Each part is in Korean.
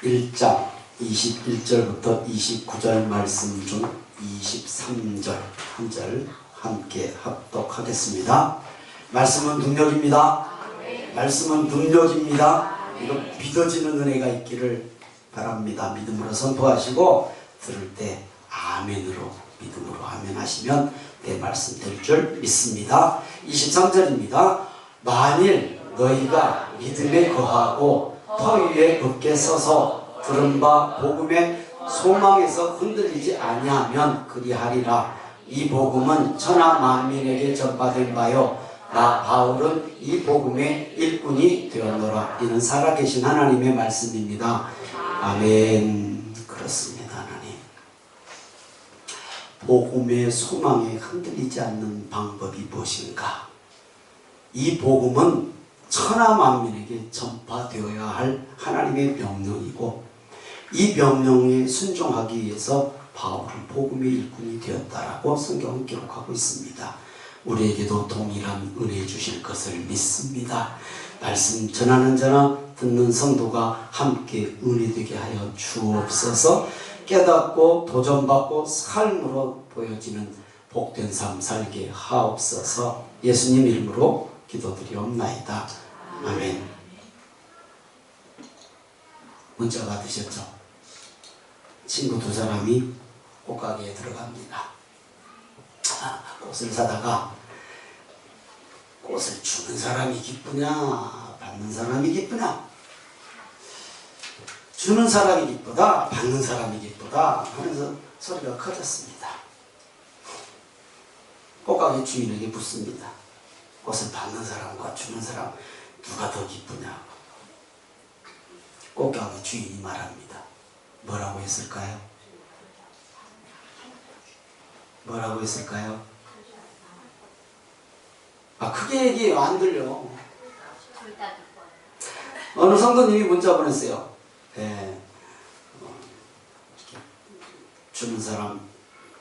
1장 21절부터 29절 말씀 중 23절 한 절 함께 합독하겠습니다. 말씀은 능력입니다. 말씀은 능력입니다. 이거 믿어지는 은혜가 있기를 바랍니다. 믿음으로 선포하시고 들을 때 아멘으로 믿음으로 아멘 하시면 내 말씀 될 줄 믿습니다. 23절입니다. 만일 너희가 믿음에 거하고 터 위에 굳게 서서 들은 바 복음의 소망에서 흔들리지 아니하면 그리하리라. 이 복음은 천하 만민에게 전파된 바요 나 바울은 이 복음의 일꾼이 되었노라. 이는 살아계신 하나님의 말씀입니다. 아멘. 그렇습니다. 하나님, 복음의 소망에 흔들리지 않는 방법이 무엇인가? 이 복음은 천하 만민에게 전파되어야 할 하나님의 명령이고, 이 명령에 순종하기 위해서 바울은 복음의 일꾼이 되었다라고 성경은 기록하고 있습니다. 우리에게도 동일한 은혜 주실 것을 믿습니다. 말씀 전하는 자나 듣는 성도가 함께 은혜되게 하여 주옵소서. 깨닫고 도전받고 삶으로 보여지는 복된 삶 살게 하옵소서. 예수님 이름으로 기도드리옵나이다. 아멘. 문자 받으셨죠? 친구 두 사람이 꽃가게에 들어갑니다. 꽃을 사다가 꽃을 주는 사람이 기쁘냐 받는 사람이 기쁘냐, 주는 사람이 기쁘다 받는 사람이 기쁘다 하면서 소리가 커졌습니다. 꽃가게 주인에게 묻습니다. 꽃을 받는 사람과 주는 사람 누가 더 기쁘냐고. 꽃가게 주인이 말합니다. 뭐라고 했을까요? 뭐라고 했을까요? 크게 얘기해요. 안 들려. 어느 성도님이 문자 보냈어요. 네. 주는 사람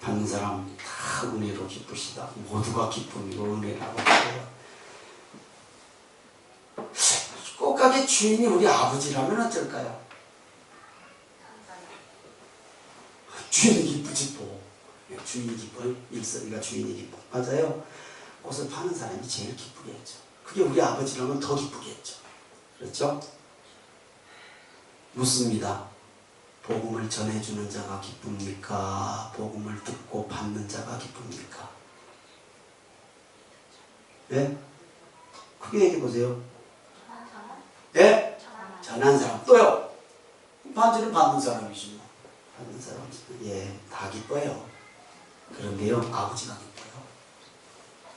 받는 사람 다 은혜로 기쁘시다. 모두가 기쁨이고 은혜라고 해요. 꽃가게 주인이 우리 아버지라면 어쩔까요? 주인이 기쁘지 뭐. 주인이 기뻐요. 일선이가 주인이 기뻐. 맞아요. 꽃을 파는 사람이 제일 기쁘겠죠. 그게 우리 아버지라면 더 기쁘겠죠. 그렇죠? 묻습니다. 복음을 전해주는 자가 기쁩니까? 복음을 듣고 받는 자가 기쁩니까? 네? 크게 얘기해보세요. 네? 전한 사람. 또요? 반지는 받는 사람이지 뭐. 받는 사람. 예, 다 기뻐요. 그런데요, 아버지가 기뻐요.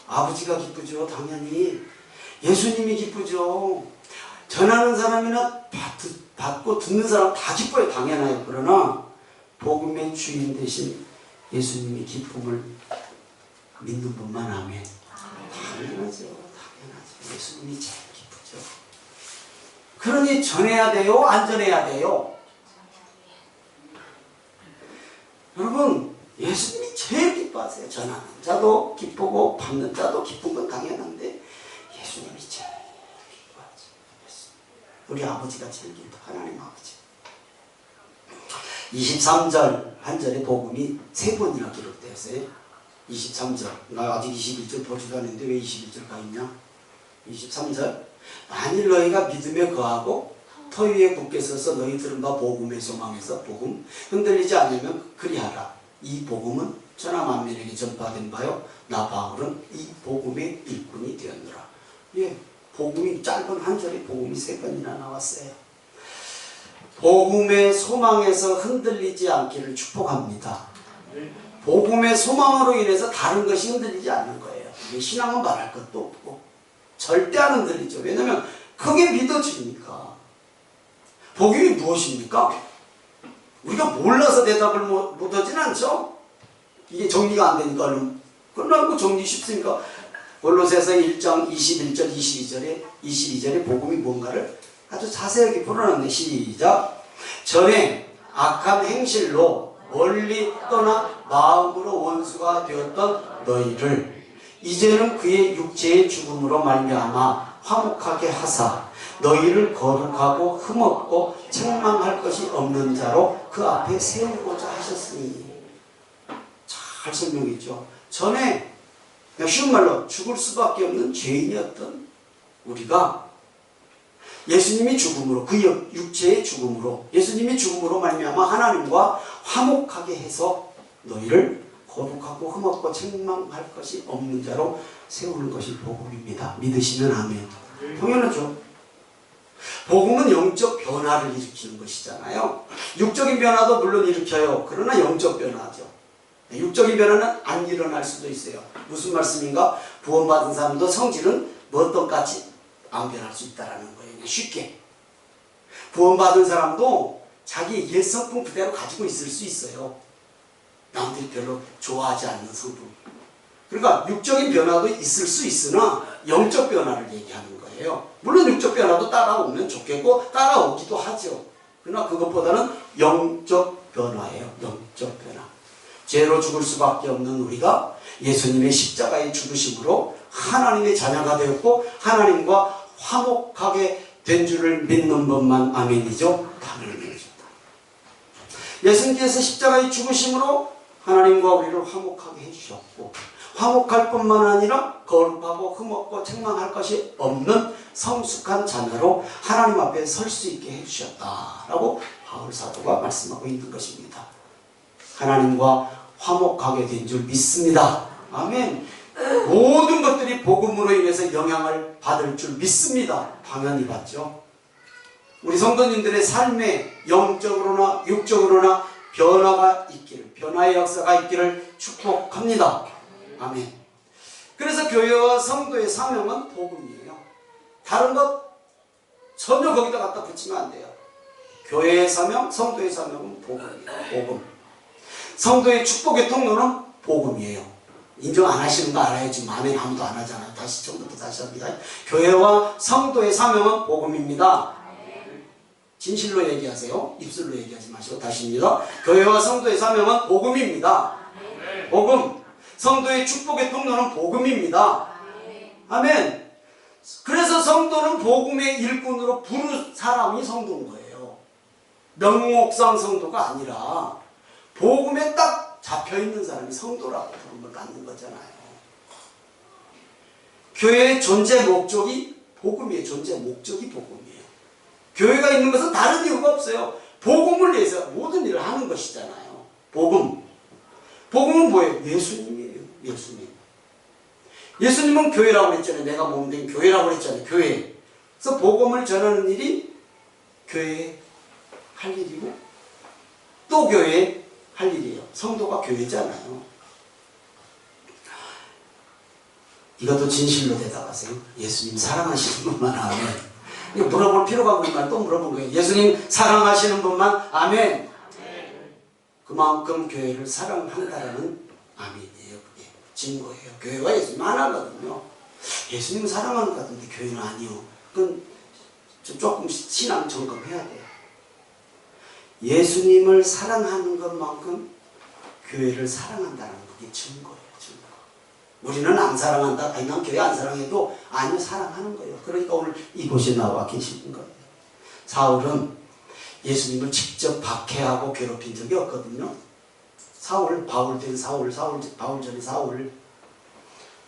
아버지가 기쁘죠. 당연히 예수님이 기쁘죠. 전하는 사람이나 받고 듣는 사람 다 기뻐요. 당연해요. 그러나 복음의 주인 되신 예수님이 기쁨을 믿는 분만 하면 당연하죠. 당연하죠. 예수님이 제일 기쁘죠. 그러니 전해야 돼요? 안 전해야 돼요? 여러분, 예수님이 제일 기뻐하세요. 전하는 자도 기쁘고 받는 자도 기쁜 건 당연한데 예수님이 제일 기뻐하죠. 우리 아버지가 제일 기뻐. 하나님 아버지. 23절 한 절에 복음이 3번이나 기록되었어요. 23절. 나 아직 21절 보지도 않았는데 왜 21절 가 있냐? 23절. 만일 너희가 믿음에 거하고 터 위에 굳게 서서 너희 들은 바 복음의 소망에서 복음 흔들리지 않으면 그리하라. 이 복음은 천하 만민에게 전파된 바요 나 바울은 이 복음의 일꾼이 되었노라. 예, 복음이 짧은 한 절에 복음이 3번이나 나왔어요. 복음의 소망에서 흔들리지 않기를 축복합니다. 복음의 소망으로 인해서 다른 것이 흔들리지 않는 거예요. 이게 신앙은 말할 것도 없고 절대 안 흔들리죠. 왜냐하면 그게 믿어지니까. 복음이 무엇입니까? 우리가 몰라서 대답을 못하진 않죠. 이게 정리가 안 되니까 끝나고 정리 쉽습니까? 골로새서 1장 21절 22절에 복음이 뭔가를 아주 자세하게 풀어놨네. 시작. 전에 악한 행실로 멀리 떠나 마음으로 원수가 되었던 너희를 이제는 그의 육체의 죽음으로 말미암아 화목하게 하사 너희를 거룩하고 흠없고 책망할 것이 것이 없는 자로 그 앞에 세우고자 하셨으니. 잘 설명했죠. 전에 그냥 쉬운 말로 죽을 수밖에 없는 죄인이었던 우리가 예수님이 죽음으로, 그 육체의 죽음으로, 예수님이 죽음으로 말미암아 하나님과 화목하게 해서 너희를 거룩하고 흠없고 책망할 것이 없는 자로 세우는 것이 복음입니다. 믿으시면 아멘. 당연하죠. 복음은 영적 변화를 일으키는 것이잖아요. 육적인 변화도 물론 일으켜요. 그러나 영적 변화죠. 육적인 변화는 안 일어날 수도 있어요. 무슨 말씀인가? 구원받은 사람도 성질은 뭐 똑같이 안 변할 수 있다는 거예요. 쉽게. 구원받은 사람도 자기 옛 성품 그대로 가지고 있을 수 있어요. 남들이 별로 좋아하지 않는 성품. 그러니까 육적인 변화도 있을 수 있으나 영적 변화를 얘기하는 거예요. 물론 육적 변화도 따라오면 좋겠고 따라오기도 하죠. 그러나 그것보다는 영적 변화예요. 영적 변화. 죄로 죽을 수밖에 없는 우리가 예수님의 십자가의 죽으심으로 하나님의 자녀가 되었고 하나님과 화목하게 된 줄을 믿는 것만 아멘이죠. 당연히 예수님께서 십자가의 죽으심으로 하나님과 우리를 화목하게 해주셨고 화목할 뿐만 아니라 거룩하고 흠없고 책망할 것이 없는 성숙한 자녀로 하나님 앞에 설 수 있게 해주셨다라고 바울 사도가 말씀하고 있는 것입니다. 하나님과 화목하게 된 줄 믿습니다. 아멘. 모든 것들이 복음으로 인해서 영향을 받을 줄 믿습니다. 당연히 받죠. 우리 성도님들의 삶에 영적으로나 육적으로나 변화가 있기를, 변화의 역사가 있기를 축복합니다. 아멘. 그래서 교회와 성도의 사명은 복음이에요. 다른 것 전혀 거기다 갖다 붙이면 안 돼요. 교회의 사명, 성도의 사명은 복음이에요. 복음. 성도의 축복의 통로는 복음이에요. 인정 안 하시는 거 알아요. 지금 아멘 아무도 안 하잖아요. 다시 처음부터 다시 합니다. 교회와 성도의 사명은 복음입니다. 진실로 얘기하세요. 입술로 얘기하지 마시고 다시입니다. 교회와 성도의 사명은 복음입니다. 복음. 성도의 축복의 통로는 복음입니다. 아멘. 그래서 성도는 복음의 일꾼으로 부른 사람이 성도인 거예요. 명목상 성도가 아니라 복음에 딱 잡혀있는 사람이 성도라고 부름을 받는 거잖아요. 교회의 존재 목적이 복음이에요. 존재 목적이 복음이에요. 교회가 있는 것은 다른 이유가 없어요. 복음을 위해서 모든 일을 하는 것이잖아요. 복음. 복음은 뭐예요? 예수님이에요. 예수님. 예수님은 교회라고 그랬잖아요. 내가 몸된 교회라고 그랬잖아요. 교회. 그래서 복음을 전하는 일이 교회에 할 일이고 또 교회에 할 일이에요. 성도가 교회잖아요. 이것도 진실로 대답하세요. 예수님 사랑하시는 분만 아멘. 물어볼 필요가 없는 또 물어본 거예요. 예수님 사랑하시는 분만 아멘. 그만큼 교회를 사랑한다라는 아멘이에요. 그게 증거예요. 교회와 예수님 하나거든요. 예수님 사랑하는 것 같은데 교회는 아니요. 그건 조금 신앙 점검해야 돼요. 예수님을 사랑하는 것만큼 교회를 사랑한다는 그게 증거예요. 증거. 우리는 안 사랑한다. 아니 난 교회 안 사랑해도 아니요 사랑하는 거예요. 그러니까 오늘 이곳에 나와 계시는 거예요. 사울은 예수님을 직접 박해하고 괴롭힌 적이 없거든요. 바울 전에 사울.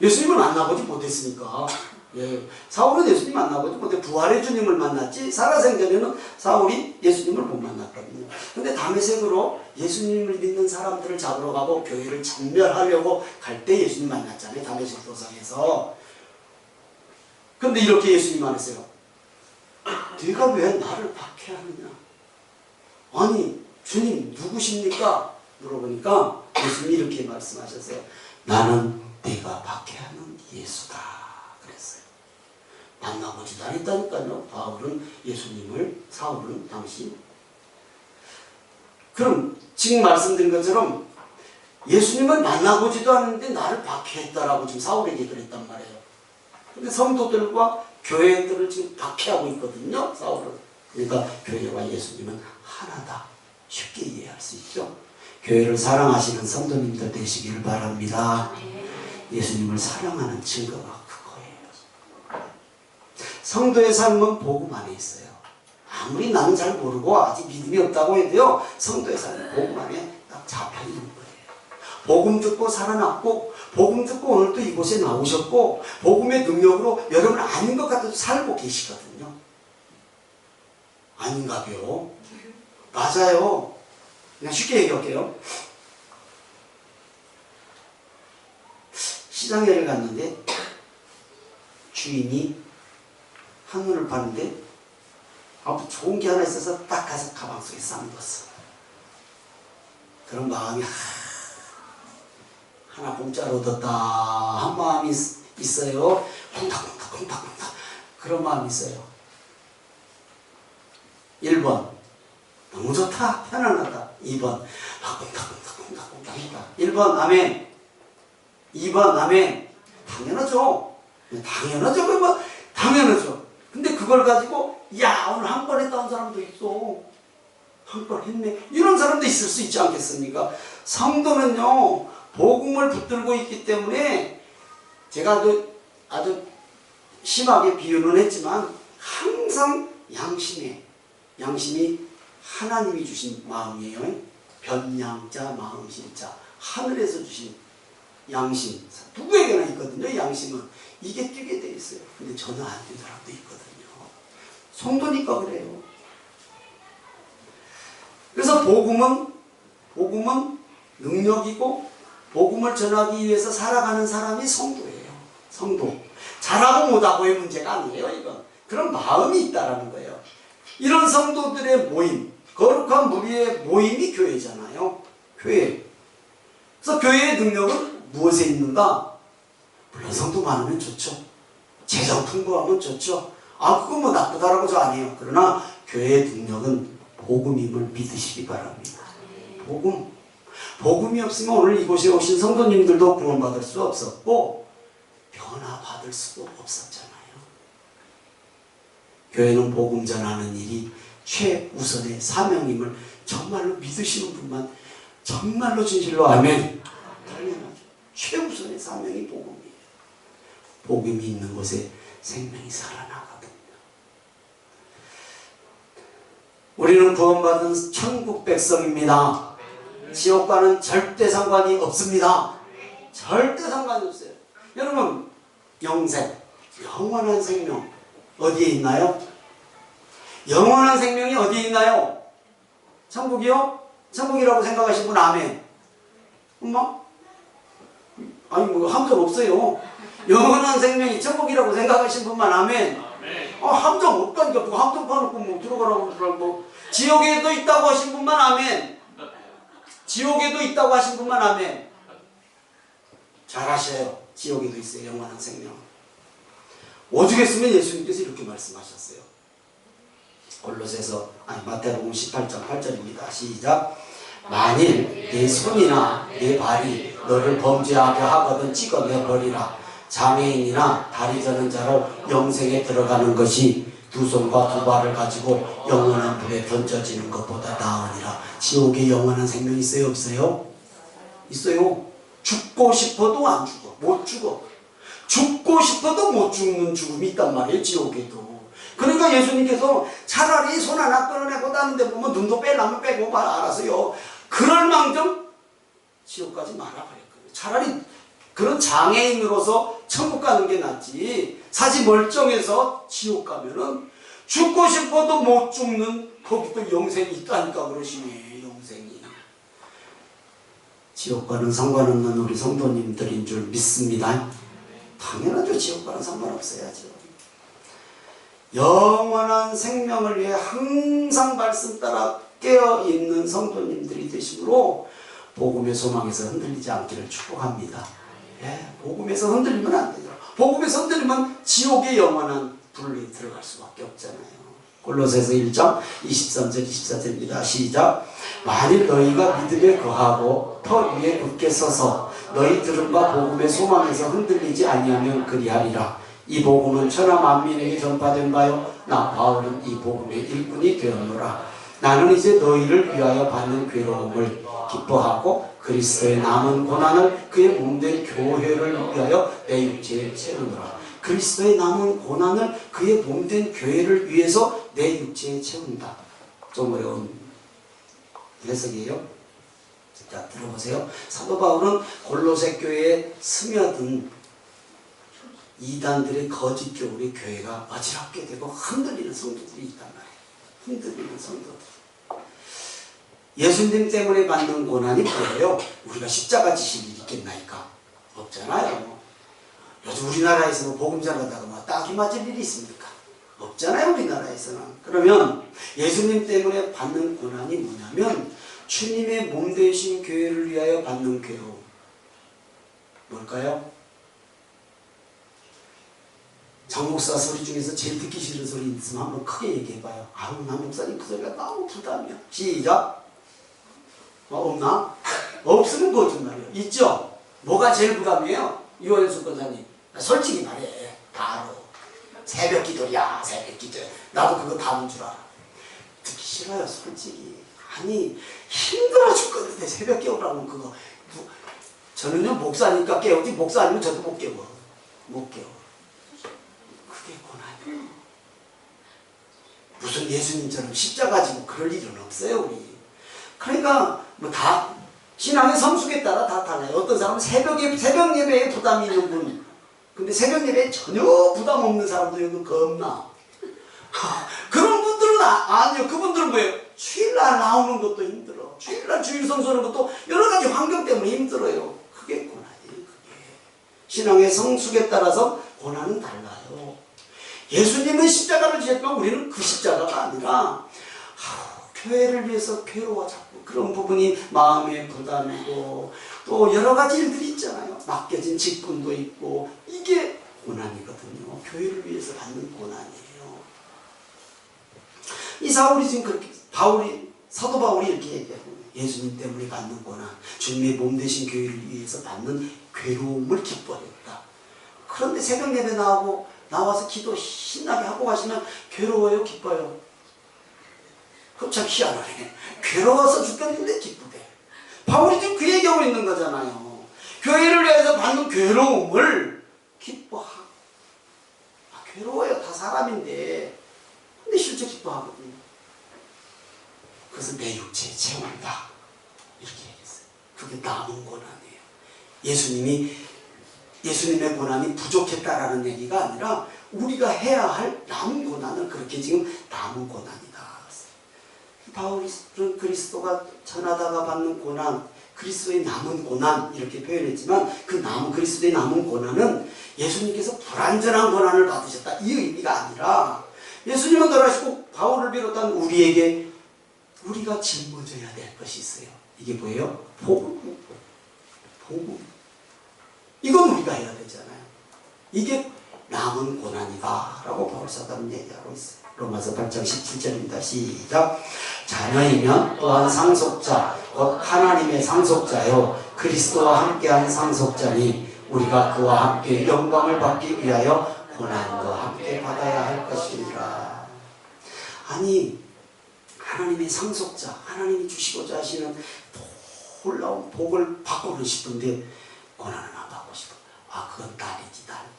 예수님을 만나보지 못했으니까. 예, 사울은 예수님 만나보지 못해 부활의 주님을 만났지 살아생전에는 사울이 예수님을 못 만났거든요. 근데 다메섹으로 예수님을 믿는 사람들을 잡으러 가고 교회를 전멸하려고 갈 때 예수님 만났잖아요. 다메섹 도상에서. 근데 이렇게 예수님 말했어요. 네가 왜 나를 박해하느냐? 아니 주님 누구십니까? 물어보니까 예수님이 이렇게 말씀하셨어요. 나는 네가 박해하는 예수다. 그랬어요. 만나보지도 않았다니까요. 사울은 당시. 그럼 지금 말씀드린 것처럼 예수님을 만나보지도 않았는데 나를 박해했다라고 지금 사울에게 그랬단 말이에요. 근데 성도들과 교회들을 지금 박해하고 있거든요. 사울은. 그러니까 교회와 예수님은 하나다. 쉽게 이해할 수 있죠. 교회를 사랑하시는 성도님들 되시기를 바랍니다. 예수님을 사랑하는 증거가 그거예요. 성도의 삶은 복음 안에 있어요. 아무리 나는 잘 모르고 아직 믿음이 없다고 해도요, 성도의 삶은 복음 안에 딱 잡혀 있는 거예요. 복음 듣고 살아났고, 복음 듣고 오늘 또 이곳에 나오셨고, 복음의 능력으로 여러분 아닌 것 같아도 살고 계시거든요. 아닌가요? 맞아요. 그냥 쉽게 얘기할게요. 시장에를 갔는데 주인이 한우를 파는데 아무 좋은 게 하나 있어서 딱 가서 가방 속에 싸먹었어. 그런 마음이 하나 공짜로 얻었다 한 마음이 있어요. 콩닥콩닥 그런 마음이 있어요. 1번 너무 좋다 편안하다. 2번 콩닥콩닥 1번 아멘. 2번 아멘. 당연하죠. 그러면 당연하죠. 근데 그걸 가지고 야 오늘 한 번 했다 한 사람도 있어. 한 번 했네. 이런 사람도 있을 수 있지 않겠습니까? 성도는요 복음을 붙들고 있기 때문에 제가 아주 심하게 비유는 했지만 항상 양심이 하나님이 주신 마음이에요. 변양자 마음신자 하늘에서 주신 양심 누구에게나 있거든요. 양심은 이게 뛰게 돼 있어요. 근데 전혀 안 된 사람도 있거든요. 성도니까 그래요. 그래서 복음은 능력이고 복음을 전하기 위해서 살아가는 사람이 성도예요. 성도. 잘하고 못하고의 문제가 아니에요. 이건 그런 마음이 있다라는 거예요. 이런 성도들의 모임, 거룩한 무리의 모임이 교회잖아요. 교회. 그래서 교회의 능력은 무엇에 있는가? 물론 성도 많으면 좋죠. 재정 풍부하면 좋죠. 그건 뭐 나쁘다라고 저 아니에요. 그러나 교회의 능력은 복음임을 믿으시기 바랍니다. 복음이 없으면 오늘 이곳에 오신 성도님들도 구원받을 수 없었고 변화받을 수도 없었잖아요. 교회는 복음 전하는 일이 최우선의 사명임을 정말로 믿으시는 분만 정말로 진실로 아멘. 당연하죠. 최우선의 사명이 복음이에요. 복음이 있는 곳에 생명이 살아나거든요. 우리는 구원받은 천국 백성입니다. 지옥과는 절대 상관이 없습니다. 절대 상관이 없어요. 여러분 영생, 영원한 생명 어디에 있나요? 영원한 생명이 어디에 있나요? 천국이요? 천국이라고 생각하시는 분 아멘. 엄마? 아니 뭐 함정 없어요. 영원한 생명이 천국이라고 생각하시는 분만 아멘. 함정 없다니까. 누가 함정 파놓고 뭐 들어가라고 그러고. 지옥에도 있다고 하신 분만 아멘. 지옥에도 있다고 하신 분만 아멘. 잘하셔요. 지옥에도 있어요. 영원한 생명. 오죽했으면 예수님께서 이렇게 말씀하셨어요. 마태복음 18장 8절입니다. 시작. 만일 내 손이나 내 발이 너를 범죄하게 하거든 찍어내 버리라. 장애인이나 다리 저는 자로 영생에 들어가는 것이 두 손과 두 발을 가지고 영원한 불에 던져지는 것보다 나으니라. 지옥에 영원한 생명 있어요? 없어요? 있어요. 죽고 싶어도 안 죽어. 못 죽어. 죽고 싶어도 못 죽는 죽음이 있단 말이에요. 지옥에도. 그러니까 예수님께서 차라리 손 하나 끊어내고 다는데 보면 눈도 빼려면 빼고 알아서요. 그럴 망정 지옥 가지 마라 그랬거든요. 차라리 그런 장애인으로서 천국 가는 게 낫지. 사지 멀쩡해서 지옥 가면은 죽고 싶어도 못 죽는 거기도 영생이 있다니까 그러시네. 영생이. 지옥과는 상관없는 우리 성도님들인 줄 믿습니다. 당연하죠. 지옥과는 상관없어야죠. 영원한 생명을 위해 항상 말씀 따라 깨어있는 성도님들이 되심으로 복음의 소망에서 흔들리지 않기를 축복합니다. 복음에서 흔들리면 안 되죠. 복음에서 흔들리면 지옥의 영원한 불에 들어갈 수밖에 없잖아요. 골로새서 1장 23절 24절입니다. 시작. 만일 너희가 믿음에 거하고 터 위에 굳게 서서 너희 들음과 복음의 소망에서 흔들리지 아니하면 그리하리라. 이 복음은 천하 만민에게 전파된 바요 나 바울은 이 복음의 일꾼이 되었노라. 나는 이제 너희를 위하여 받는 괴로움을 기뻐하고 그리스도의 남은 고난을 그의 몸된 교회를 위하여 내 육체에 채우노라. 그리스도의 남은 고난을 그의 몸된 교회를 위해서 내 육체에 채운다. 좀 어려운 해석이에요. 자, 들어보세요. 사도 바울은 골로새 교회에 스며든 이단들의 거짓 교훈의 교회가 어지럽게 되고 흔들리는 성도들이 있단 말이에요. 흔들리는 성도들. 예수님 때문에 받는 고난이 뭐예요? 우리가 십자가 지실 일이 있겠나이까? 없잖아요. 요즘 우리나라에서는 복음 전하다가 뭐 딱이 맞을 일이 있습니까? 없잖아요, 우리나라에서는. 그러면 예수님 때문에 받는 고난이 뭐냐면 주님의 몸 되신 교회를 위하여 받는 괴로움. 뭘까요? 장 목사 소리 중에서 제일 듣기 싫은 소리 있으면 한번 크게 얘기해봐요. 아우, 나 목사님 그 소리가 너무 부담이야. 시작. 없나? 없으면 거짓말이에요. 있죠? 뭐가 제일 부담이에요? 유현수 권사님. 솔직히 말해. 다 알아. 새벽 기도야, 새벽 기도. 나도 그거 다 본 줄 알아. 듣기 싫어요, 솔직히. 아니, 힘들어 죽겠는데 새벽 깨우라고 그거. 저는요, 목사니까 깨우지, 목사 아니면 저도 못 깨워. 못 깨워. 그게 고난이에요. 무슨 예수님처럼 십자가 지고 그럴 일은 없어요, 우리. 그러니까, 뭐 다, 신앙의 성숙에 따라 다 달라요. 어떤 사람은 새벽 예배에 부담이 있는 분. 근데 새벽 예배에 전혀 부담 없는 사람도 여기 겁나. 그런 분들은 아니요. 그분들은 뭐예요? 주일날 나오는 것도 힘들어. 주일날 주일 성수하는 것도 여러 가지 환경 때문에 힘들어요. 그게 고난이에요. 그게. 신앙의 성숙에 따라서 고난은 달라요. 예수님은 십자가를 지셨지만 우리는 그 십자가가 아니라 교회를 위해서 괴로워 자꾸 그런 부분이 마음의 부담이고 또 여러 가지 일들이 있잖아요. 맡겨진 직분도 있고 이게 고난이거든요. 교회를 위해서 받는 고난이에요. 이 사울이 지금 그렇게 사도 바울이 이렇게 얘기하고 예수님 때문에 받는 고난, 주님의 몸 되신 교회를 위해서 받는 괴로움을 기뻐했다. 그런데 새벽 예배 나와서 기도 신나게 하고 가시면 괴로워요, 기뻐요? 그럼 참 희한하네. 괴로워서 죽겠는데 기쁘대. 바울이 지금 그 얘기하고 있는 거잖아요. 교회를 위해서 받는 괴로움을 기뻐하고. 괴로워요. 다 사람인데. 근데 실제 기뻐하거든요. 그래서 내 육체에 채운다. 이렇게 얘기했어요. 그게 남은 고난이에요. 예수님의 고난이 부족했다라는 얘기가 아니라 우리가 해야 할 남은 고난을 그렇게 지금 남은 고난이다. 바울은 그리스도가 전하다가 받는 고난, 그리스도의 남은 고난 이렇게 표현했지만 그 그리스도의 남은 고난은 예수님께서 불완전한 고난을 받으셨다 이 의미가 아니라 예수님은 돌아가시고 바울을 비롯한 우리에게 우리가 짊어져야 될 것이 있어요. 이게 뭐예요? 복음. 이건 우리가 해야 되잖아요. 이게 남은 고난이다 라고 바울 사도는 얘기하고 있어요. 로마서 8장 17절입니다. 시작. 자녀이면 또한 상속자 곧 하나님의 상속자요 그리스도와 함께한 상속자니 우리가 그와 함께 영광을 받기 위하여 고난과 함께 받아야 할 것이니라. 아니 하나님의 상속자, 하나님이 주시고자 하시는 놀라운 복을 받고는 싶은데 고난은 안 받고 싶어. 그건 딸이지. 딸.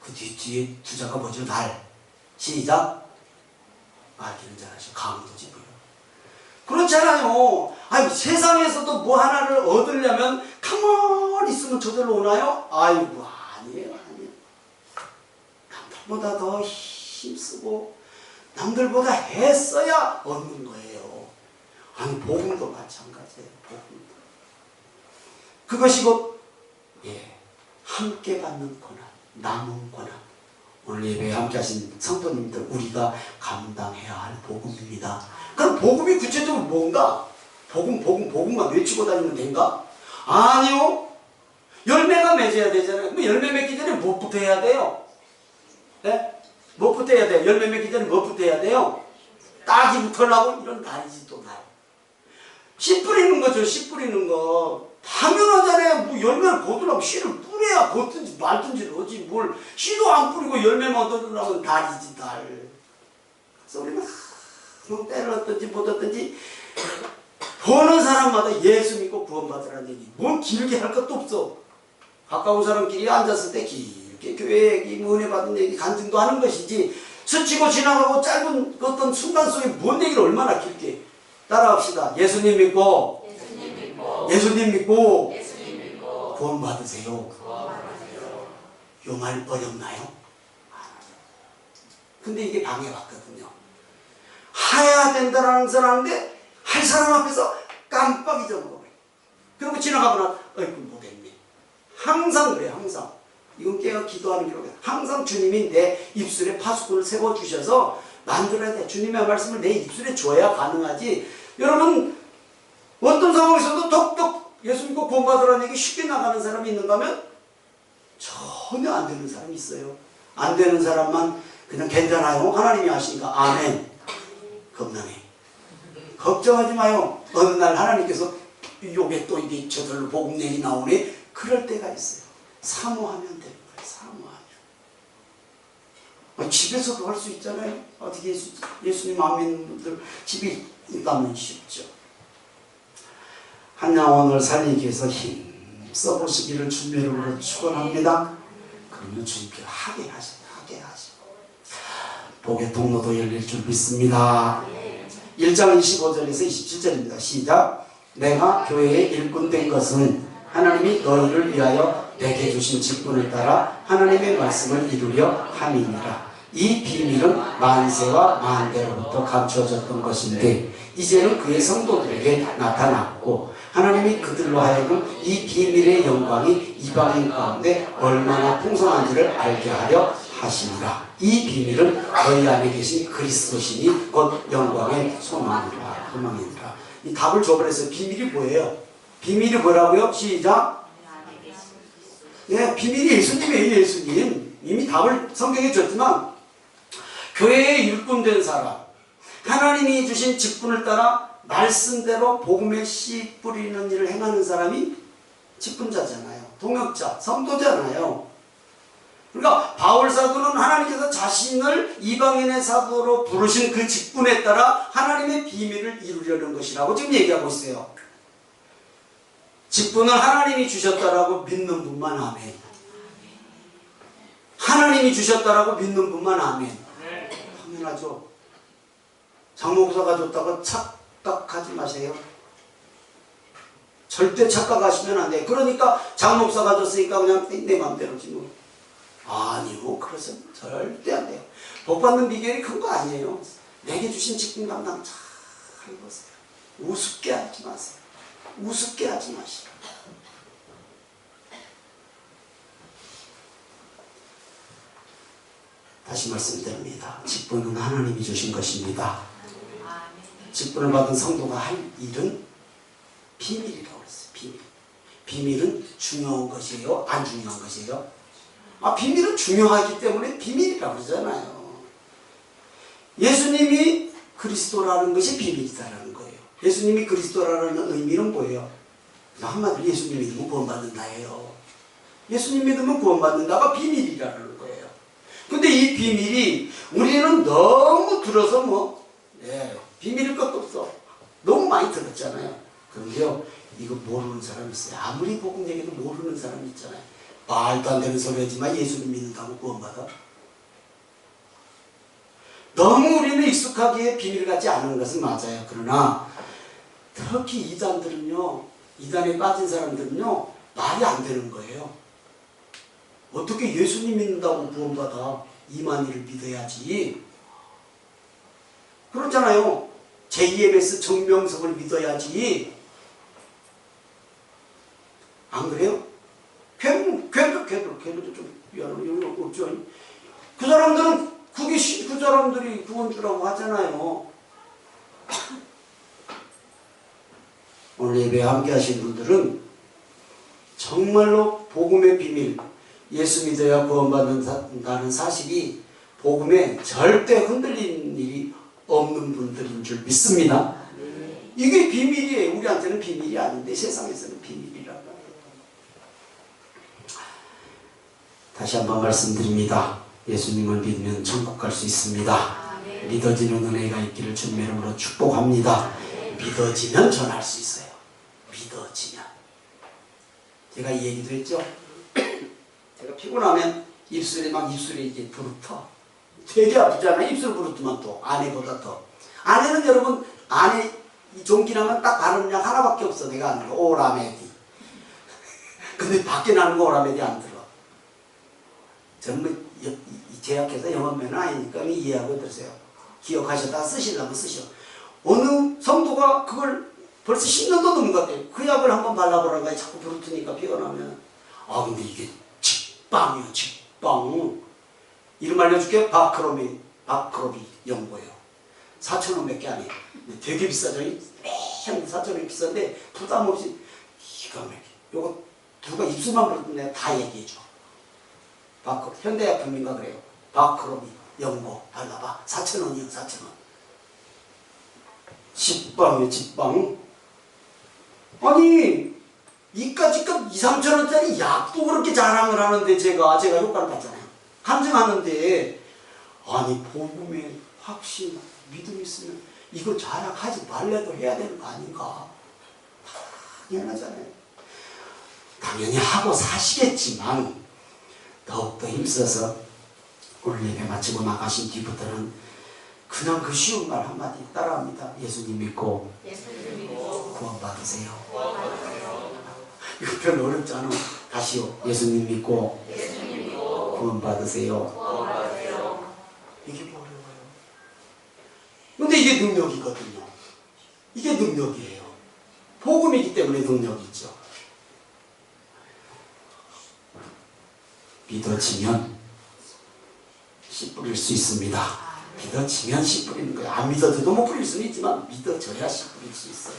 그 뒤에 두자가 뭐죠? 날. 시작. 말기는 잘하시고 강도지 뭐요. 그렇잖아요. 아니 세상에서도 뭐 하나를 얻으려면 가만히 있으면 저절로 오나요? 아이고 아니에요. 남들보다 더 힘쓰고 남들보다 했어야 얻는 거예요. 아니 복음도 마찬가지예요. 복음도. 그것이 곧 함께 받는 고난, 남은 고난. 오늘 예배에 함께 하신 성도님들 우리가 감당해야 할 복음입니다. 그럼 복음이 구체적으로 뭔가? 복음만 외치고 다니면 된가? 아니요. 열매가 맺어야 되잖아요. 그럼 열매 맺기 전에 무엇부터 해야 돼요? 네? 무엇부터 해야 돼요? 열매 맺기 전에 무엇부터 해야 돼요? 딱이 붙으려고 이런 날이지 또 날. 씨 뿌리는 거죠. 씨 뿌리는 거. 당연하잖아요. 뭐 열매를 거두려면 씨를 뿌려야 걷든지 말든지 하지 뭘 씨도 안 뿌리고 열매만 얻으려면 달이지 달. 그래서 우리는 뭐 때를 얻든지 못 얻든지 보는 사람마다 예수 믿고 구원받으라는 얘기. 뭘 길게 할 것도 없어. 가까운 사람끼리 앉았을 때 길게 교회 얘기, 은혜 받은 얘기, 간증도 하는 것이지 스치고 지나가고 짧은 어떤 순간 속에 뭔 얘기를 얼마나 길게. 따라합시다. 예수님 믿고 예수님 믿고 구원 받으세요. 요 말 어렵나요? 근데 이게 방해받거든요. 해야 된다는 사람인데 할 사람 앞에서 깜빡 잊어먹어요. 그리고 지나가고 나서 어이구 못했네. 항상 그래요. 항상. 이건 깨어 기도하는 기록이에요. 항상 주님이 내 입술에 파수꾼을 세워주셔서 만들어야 돼. 주님의 말씀을 내 입술에 줘야 가능하지. 여러분 어떤 상황에서도 톡톡 예수 믿고 구원받으라는 얘기 쉽게 나가는 사람이 있는가 하면 전혀 안 되는 사람이 있어요. 안 되는 사람만 그냥 괜찮아요. 하나님이 하시니까 아멘. 겁나네. 걱정하지 마요. 어느 날 하나님께서 요게 또 이게 저절로 복음 얘기 나오네. 그럴 때가 있어요. 사모하면 되는 거예요. 사모하면. 집에서도 할 수 있잖아요. 어떻게 예수님 안 믿는 분들 집이 있다면 쉽죠. 한 영혼을 살리기 위해서 힘 써보시기를 주님으로 축원합니다. 그러면 주님께서 하게 하시고 복의 통로도 열릴 줄 믿습니다. 1장 25절에서 27절입니다. 시작. 내가 교회의 일꾼 된 것은 하나님이 너희를 위하여 내게 주신 직분을 따라 하나님의 말씀을 이루려 함이니라. 이 비밀은 만세와 만대로부터 감추어졌던 것인데 이제는 그의 성도들에게 나타났고 하나님이 그들로 하여금 이 비밀의 영광이 이방인 가운데 얼마나 풍성한지를 알게 하려 하시니라. 이 비밀은 너희 안에 계신 그리스도시니 곧 영광의 소망이라. 이 답을 줘버려서 비밀이 뭐예요? 비밀이 뭐라고요? 시작. 예, 비밀이 예수님이에요. 예수님. 이미 답을 성경에 줬지만 교회의 일꾼된 사람, 하나님이 주신 직분을 따라 말씀대로 복음의 씨 뿌리는 일을 행하는 사람이 직분자잖아요. 동역자, 성도잖아요. 그러니까 바울 사도는 하나님께서 자신을 이방인의 사도로 부르신 그 직분에 따라 하나님의 비밀을 이루려는 것이라고 지금 얘기하고 있어요. 직분을 하나님이 주셨다라고 믿는 분만 아멘. 하나님이 주셨다라고 믿는 분만 아멘. 당연하죠. 장목사가 줬다고 착각하지 마세요. 절대 착각하시면 안 돼요. 그러니까 장목사가 줬으니까 그냥 내 마음대로지 뭐. 아니요. 그래서 절대 안 돼요. 복받는 비결이 큰 거 아니에요. 내게 주신 직분 감당 잘 해보세요. 우습게 하지 마세요. 우습게 하지 마시고. 다시 말씀드립니다. 직분은 하나님이 주신 것입니다. 직분을 받은 성도가 할 일은 비밀이라고 했어요. 비밀. 비밀은 중요한 것이에요? 안 중요한 것이에요? 비밀은 중요하기 때문에 비밀이라고 그러잖아요. 예수님이 그리스도라는 것이 비밀이다라는 거예요. 예수님이 그리스도라는 의미는 뭐예요? 한마디로 예수님 믿으면 구원받는다예요. 예수님 믿으면 구원받는다가 비밀이라는 거예요. 근데 이 비밀이 우리는 너무 들어서 비밀일 것도 없어. 너무 많이 들었잖아요. 그런데요, 이거 모르는 사람이 있어요. 아무리 복음 얘기도 모르는 사람이 있잖아요. 말도 안 되는 소리 하지만 예수님 믿는다고 구원받아? 너무 우리는 익숙하기에 비밀 같지 않은 것은 맞아요. 그러나 특히 이단들은요, 이단에 빠진 사람들은요, 말이 안 되는 거예요. 어떻게 예수님 믿는다고 구원받아? 이만희를 믿어야지. 그렇잖아요. JMS 정명석을 믿어야지. 안 그래요? 걔도 좀 미안해요. 없죠. 그 사람들은 그 사람들이 구원주라고 하잖아요. 오늘 예배에 함께 하신 분들은 정말로 복음의 비밀, 예수 믿어야 구원받는다는 사실이 복음에 절대 흔들리는 일이 없는 분들인 줄 믿습니다. 이게 비밀이에요. 우리한테는 비밀이 아닌데 세상에서는 비밀이라고 해요. 다시 한번 말씀드립니다. 예수님을 믿으면 천국 갈 수 있습니다. 믿어지는 은혜가 있기를 주님의 이름으로 축복합니다. 믿어지면 전할 수 있어요. 믿어지면. 제가 이 얘기도 했죠. 제가 피곤하면 입술이 이제 부르터. 되게 아프잖아. 입술 부르트면 또 안에보다 더. 안에는 여러분 안에 이 종기나면 딱 바르는 약 하나밖에 없어. 내가 아는 거 오라메디. 근데 밖에 나는 거 오라메디 안 들어. 저는 뭐 제약해서 영어면은 아니니까 이해하고 들으세요. 기억하셨다가 쓰시려면 쓰셔. 어느 성도가 그걸 벌써 10년도 넘은 것 같아요. 그 약을 한번 발라보라는 거야. 자꾸 부르트니까 피가 나면. 아 근데 이게 직방이요. 직방. 이름 알려줄게. 바크로비 연고예요. 4,000원밖에 안 해. 되게 비싸죠. 매일 4,000원이 비싼데 부담 없이 기가 막혀. 요거 누가 입술만 부르면 내가 다 얘기해줘. 현대약품인가 그래요. 바크로비 연고 발라봐. 4,000원이요. 4,000원. 직방이요. 직방. 아니 이까짓 2,000~3,000원짜리 약도 그렇게 자랑을 하는데 제가 효과를 봤잖아요. 감정하는데 아니 복음에 확신 믿음 있으면 이거 자랑하지 말래도 해야 되는 거 아닌가? 당연하잖아요. 당연히 하고 사시겠지만 더욱더 힘써서 오늘 예배 마치고 나가신 뒤부터는 그냥 그 쉬운 말 한마디 따라합니다. 예수님 믿고 구원 받으세요. 이거 별로 어렵지 않아. 다시요. 예수님 믿고 구원 받으세요. 이게 뭐 어려워요. 근데 이게 능력이거든요. 이게 능력이에요. 복음이기 때문에 능력이 있죠. 믿어지면 씨 뿌릴 수 있습니다. 믿어지면 씨 뿌리는 거예요. 안 믿어져도 못 뿌릴 수는 있지만 믿어져야 씨 뿌릴 수 있어요.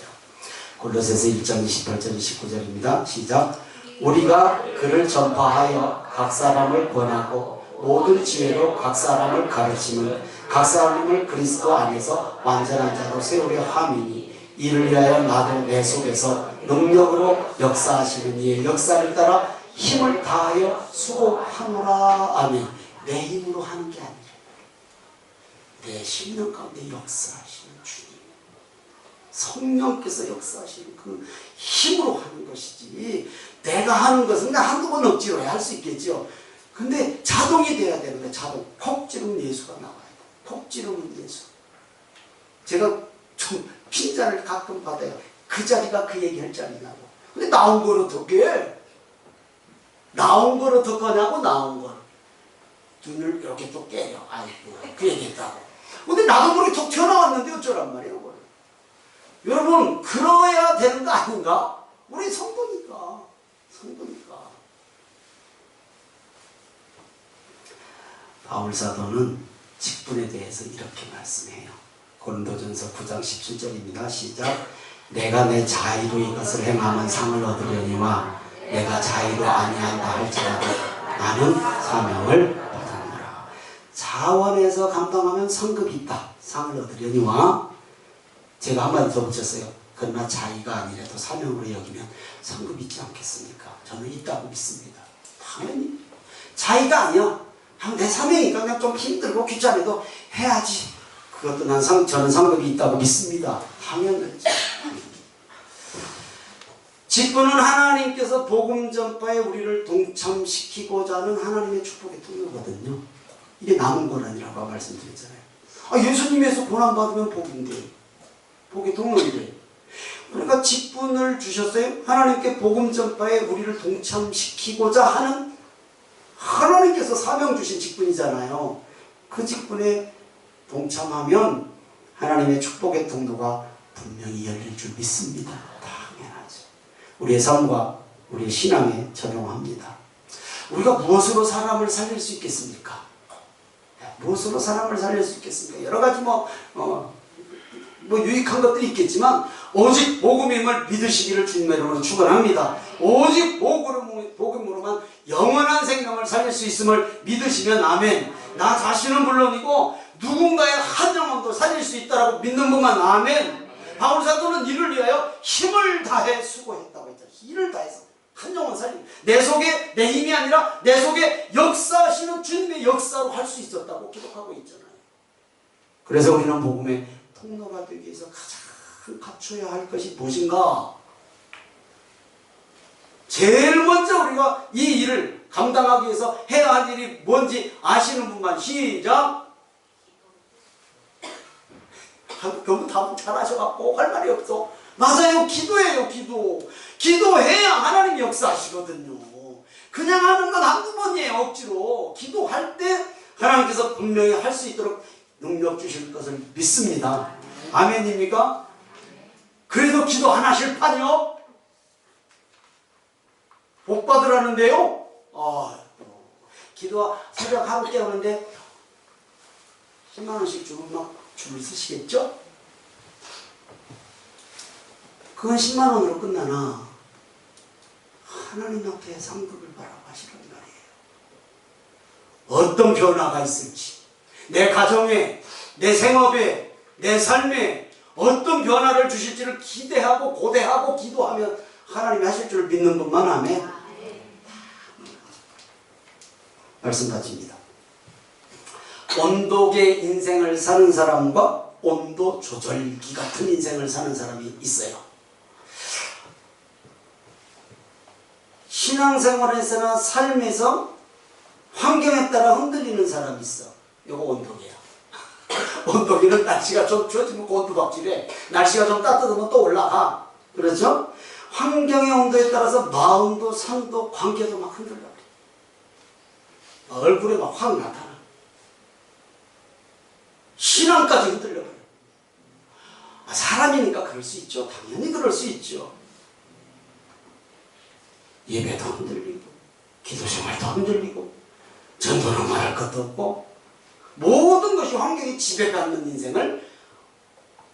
골로새서 1장 28절 29절입니다. 시작. 우리가 그를 전파하여 각 사람을 권하고 모든 지혜로 각 사람을 가르치면 각 사람을 그리스도 안에서 완전한 자로 세우려 함이니 이를 위하여 나도 내 속에서 능력으로 역사하시는 이의 역사를 따라 힘을 다하여 수고하노라. 아멘. 내 힘으로 하는 게 아니라 내 심령 가운데 역사하시는 주님, 성령께서 역사하시는 그 힘으로 하는 것이지, 내가 하는 것은 그냥 한두 번 억지로 할 수 있겠죠. 근데 자동이 돼야 되는데, 자동. 콕 찌르면 예수가 나와야 돼. 콕 찌르면 예수. 제가 좀 핀잔을 가끔 받아요. 그 자리가 그 얘기할 자리냐고. 근데 나온 거는 어떡해? 나온 거를 더 거냐고. 나온 걸 눈을 이렇게 또 깨요. 아이고 그 얘기했다고. 근데 나도 모르게 톡 튀어나왔는데 어쩌란 말이에요. 그걸. 여러분 그러야 되는 거 아닌가? 우리 성도니까. 바울 사도는 직분에 대해서 이렇게 말씀해요. 고린도전서 9장 17절입니다. 시작. 내가 내 자의로 이것을 행하면 상을 얻으려니와 내가 자의로 아니한다 할지라도 나는 사명을 받았노라. 자원에서 감당하면 상급이 있다. 상을 얻으려니와, 제가 한마디 더 붙였어요. 그러나 자의가 아니라도 사명으로 여기면 상급이 있지 않겠습니까? 저는 있다고 믿습니다. 당연히 자의가 아니야. 내 사명이니까 그냥 좀 힘들고 귀찮아도 해야지. 그것도 저는 상급이 있다고 믿습니다. 당연하지. 직분은 하나님께서 복음 전파에 우리를 동참시키고자 하는 하나님의 축복의 통로거든요. 이게 남은 고난이라고 말씀드렸잖아요. 예수님에서 고난받으면 복인데, 복의 통로인데. 그러니까 직분을 주셨어요. 하나님께 복음 전파에 우리를 동참시키고자 하는 하나님께서 사명 주신 직분이잖아요. 그 직분에 동참하면 하나님의 축복의 통로가 분명히 열릴 줄 믿습니다. 당연하죠. 우리의 삶과 우리의 신앙에 적용합니다. 우리가 무엇으로 사람을 살릴 수 있겠습니까? 무엇으로 사람을 살릴 수 있겠습니까? 여러 가지 유익한 것들이 있겠지만 오직 복음임을 믿으시기를 주님의 이름으로 축원합니다. 오직 복음으로만 영원한 생명을 살릴 수 있음을 믿으시면 아멘. 나 자신은 물론이고 누군가의 한 영혼도 살릴 수 있다라고 믿는 분만 아멘. 바울 사도는 이를 위하여 힘을 다해 수고했다고 했잖아요. 힘을 다해서 한 영혼 살리고, 내 속에 내 힘이 아니라 내 속에 역사하시는 주님의 역사로 할 수 있었다고 기록하고 있잖아요. 그래서 우리는 복음의 통로가 되기 위해서 가장 갖춰야 할 것이 무엇인가? 제일 먼저 우리가 이 일을 감당하기 위해서 해야 할 일이 뭔지 아시는 분만 시작. 너무 답을 잘하셔갖고 할 말이 없어. 맞아요. 기도해요. 기도해야 하나님이 역사하시거든요. 그냥 하는 건 한두 번이에요. 억지로. 기도할 때 하나님께서 분명히 할 수 있도록 능력 주실 것을 믿습니다. 아멘입니까? 그래도 기도 안 하실 판이요? 복 받으라는데요? 기도 새벽 하루 깨우는데 10만원씩 주면 막 줄을 서시겠죠? 그건 10만원으로 끝나나 하나님 앞에 상급을 바라보시란 말이에요. 어떤 변화가 있을지, 내 가정에, 내 생업에, 내 삶에 어떤 변화를 주실지를 기대하고 고대하고 기도하면 하나님이 하실 줄 믿는 분만 아멘. 말씀 받칩니다. 온도계 인생을 사는 사람과 온도 조절기 같은 인생을 사는 사람이 있어요. 신앙생활에서나 삶에서 환경에 따라 흔들리는 사람이 있어. 이거 온도계야. 온도계는 날씨가 좀 추워지면 온도박질해. 날씨가 좀 따뜻하면 또 올라가. 그렇죠? 환경의 온도에 따라서 마음도 상도 관계도 막 흔들려 버려. 얼굴에 막 확 나타나. 신앙까지 흔들려 버려. 사람이니까 그럴 수 있죠. 당연히 그럴 수 있죠. 예배도 흔들리고 기도생활도 흔들리고 전도는 말할 것도 없고 모든 것이 환경에 지배받는 인생을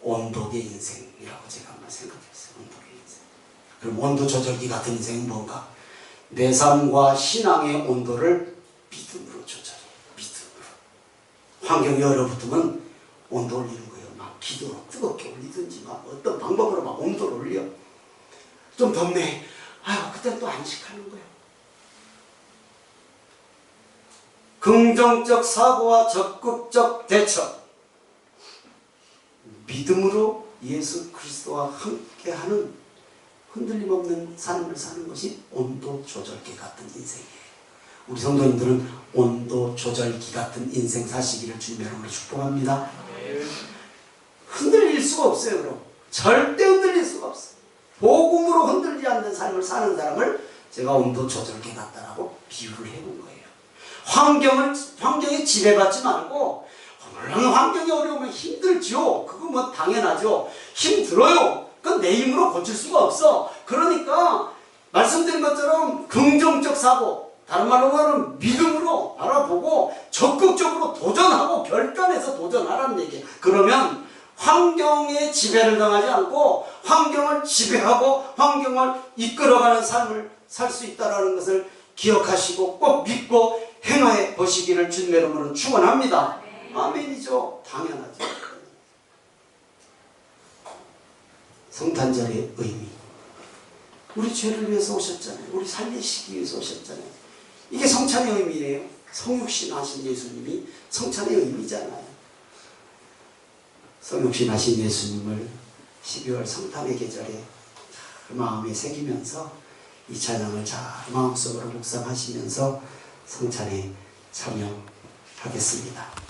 온도계 인생이라고 제가 한번 생각했어요. 온도계 인생. 그럼 온도 조절기 같은 인생은 뭔가? 내 삶과 신앙의 온도를 믿음으로 조절해. 믿음으로. 환경이 얼어붙으면 온도 올리는 거예요. 막 기도로 뜨겁게 올리든지 막 어떤 방법으로 막 온도를 올려. 좀 덥네. 아유, 그땐 또 안식하는 거예요. 긍정적 사고와 적극적 대처. 믿음으로 예수 그리스도와 함께하는 흔들림 없는 삶을 사는 것이 온도 조절기 같은 인생이에요. 우리 성도님들은 온도 조절기 같은 인생 사시기를 주님으로 축복합니다. 흔들릴 수가 없어요. 그럼 절대 흔들릴 수가 없어요. 복음으로 흔들리지 않는 삶을 사는 사람을 제가 온도 조절기 같다라고 비유를 해본 거예요. 환경에 지배받지 말고, 물론 환경이 어려우면 힘들죠. 그건 뭐 당연하죠. 힘들어요. 그건 내 힘으로 고칠 수가 없어. 그러니까 말씀드린 것처럼 긍정적 사고, 다른 말로 말하면 믿음으로 바라보고 적극적으로 도전하고 결단해서 도전하라는 얘기예요. 그러면 환경에 지배를 당하지 않고 환경을 지배하고 환경을 이끌어가는 삶을 살 수 있다는 것을 기억하시고 꼭 믿고 행하해 보시기를 주님의 이름으로 축원합니다. 아멘이죠. 당연하죠. 성탄절의 의미. 우리 죄를 위해서 오셨잖아요. 우리 살리시기 위해서 오셨잖아요. 이게 성찬의 의미예요. 성육신 하신 예수님이 성찬의 의미잖아요. 성육신 하신 예수님을 12월 성탄의 계절에 마음에 새기면서 이 찬양을 잘 마음속으로 묵상하시면서 성찬에 참여하겠습니다.